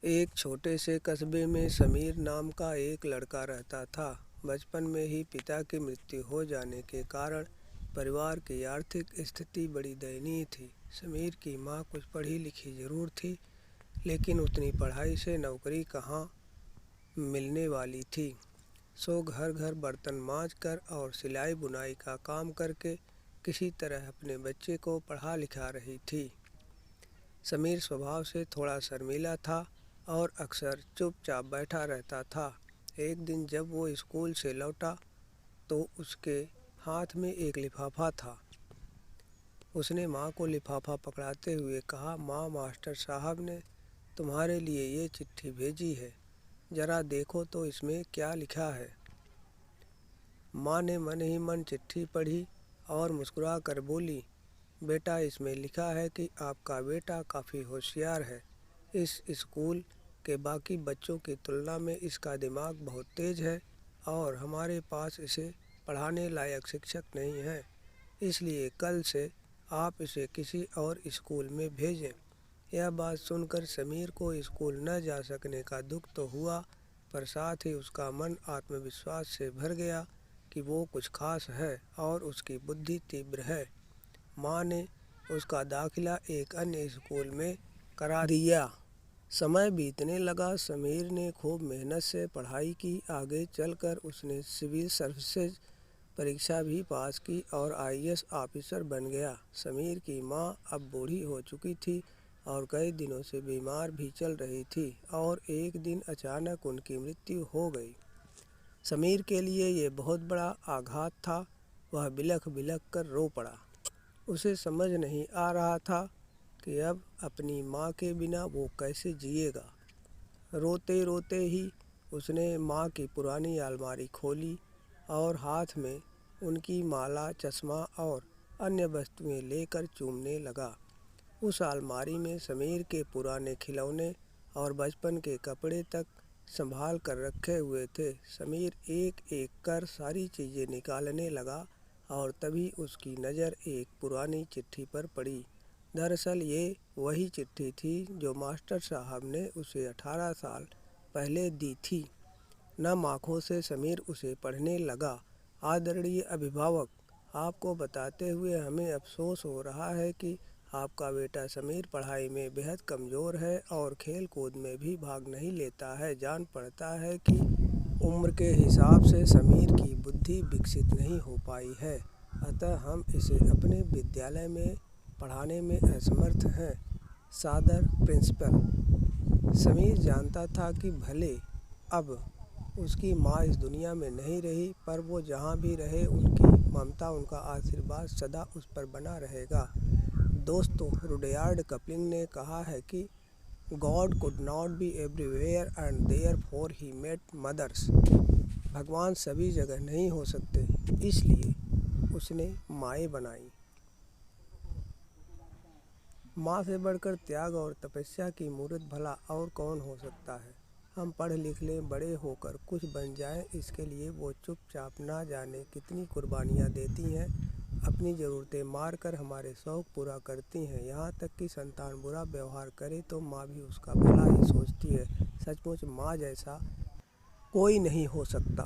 एक छोटे से कस्बे में समीर नाम का एक लड़का रहता था। बचपन में ही पिता की मृत्यु हो जाने के कारण परिवार की आर्थिक स्थिति बड़ी दयनीय थी। समीर की माँ कुछ पढ़ी लिखी जरूर थी, लेकिन उतनी पढ़ाई से नौकरी कहाँ मिलने वाली थी। सो घर घर बर्तन मांज कर और सिलाई बुनाई का काम करके किसी तरह अपने बच्चे को पढ़ा लिखा रही थी। समीर स्वभाव से थोड़ा शर्मीला था और अक्सर चुपचाप बैठा रहता था। एक दिन जब वो स्कूल से लौटा तो उसके हाथ में एक लिफाफा था। उसने माँ को लिफाफा पकड़ाते हुए कहा, माँ, मास्टर साहब ने तुम्हारे लिए ये चिट्ठी भेजी है, ज़रा देखो तो इसमें क्या लिखा है। माँ ने मन ही मन चिट्ठी पढ़ी और मुस्कुरा कर बोली, बेटा, इसमें लिखा है कि आपका बेटा काफ़ी होशियार है। इस स्कूल के बाकी बच्चों की तुलना में इसका दिमाग बहुत तेज़ है और हमारे पास इसे पढ़ाने लायक शिक्षक नहीं है, इसलिए कल से आप इसे किसी और स्कूल में भेजें। यह बात सुनकर समीर को स्कूल न जा सकने का दुख तो हुआ, पर साथ ही उसका मन आत्मविश्वास से भर गया कि वो कुछ खास है और उसकी बुद्धि तीव्र है। माँ ने उसका दाखिला एक अन्य स्कूल में करा दिया। समय बीतने लगा। समीर ने खूब मेहनत से पढ़ाई की। आगे चलकर उसने सिविल सर्विसेज परीक्षा भी पास की और आईएएस ऑफिसर बन गया। समीर की माँ अब बूढ़ी हो चुकी थी और कई दिनों से बीमार भी चल रही थी और एक दिन अचानक उनकी मृत्यु हो गई। समीर के लिए ये बहुत बड़ा आघात था। वह बिलख बिलख कर रो पड़ा। उसे समझ नहीं आ रहा था कि अब अपनी माँ के बिना वो कैसे जिएगा। रोते रोते ही उसने माँ की पुरानी अलमारी खोली और हाथ में उनकी माला, चश्मा और अन्य वस्तुएं लेकर चूमने लगा। उस अलमारी में समीर के पुराने खिलौने और बचपन के कपड़े तक संभाल कर रखे हुए थे। समीर एक एक कर सारी चीज़ें निकालने लगा और तभी उसकी नज़र एक पुरानी चिट्ठी पर पड़ी। दरअसल ये वही चिट्ठी थी जो मास्टर साहब ने उसे 18 साल पहले दी थी। नम आँखों से समीर उसे पढ़ने लगा। आदरणीय अभिभावक, आपको बताते हुए हमें अफसोस हो रहा है कि आपका बेटा समीर पढ़ाई में बेहद कमज़ोर है और खेल कूद में भी भाग नहीं लेता है। जान पड़ता है कि उम्र के हिसाब से समीर की बुद्धि विकसित नहीं हो पाई है, अतः हम इसे अपने विद्यालय में पढ़ाने में असमर्थ हैं। सादर, प्रिंसिपल। समीर जानता था कि भले अब उसकी माँ इस दुनिया में नहीं रही, पर वो जहाँ भी रहे उनकी ममता, उनका आशीर्वाद सदा उस पर बना रहेगा। दोस्तों, रुडयार्ड किपलिंग ने कहा है कि God could not be everywhere and therefore he made mothers. भगवान सभी जगह नहीं हो सकते, इसलिए उसने माएँ बनाई। माँ से बढ़कर त्याग और तपस्या की मूर्त भला और कौन हो सकता है। हम पढ़ लिख लें, बड़े होकर कुछ बन जाएं, इसके लिए वो चुपचाप ना जाने कितनी कुर्बानियाँ देती हैं। अपनी ज़रूरतें मार कर हमारे शौक़ पूरा करती हैं। यहाँ तक कि संतान बुरा व्यवहार करे तो माँ भी उसका भला ही सोचती है। सचमुच माँ जैसा कोई नहीं हो सकता।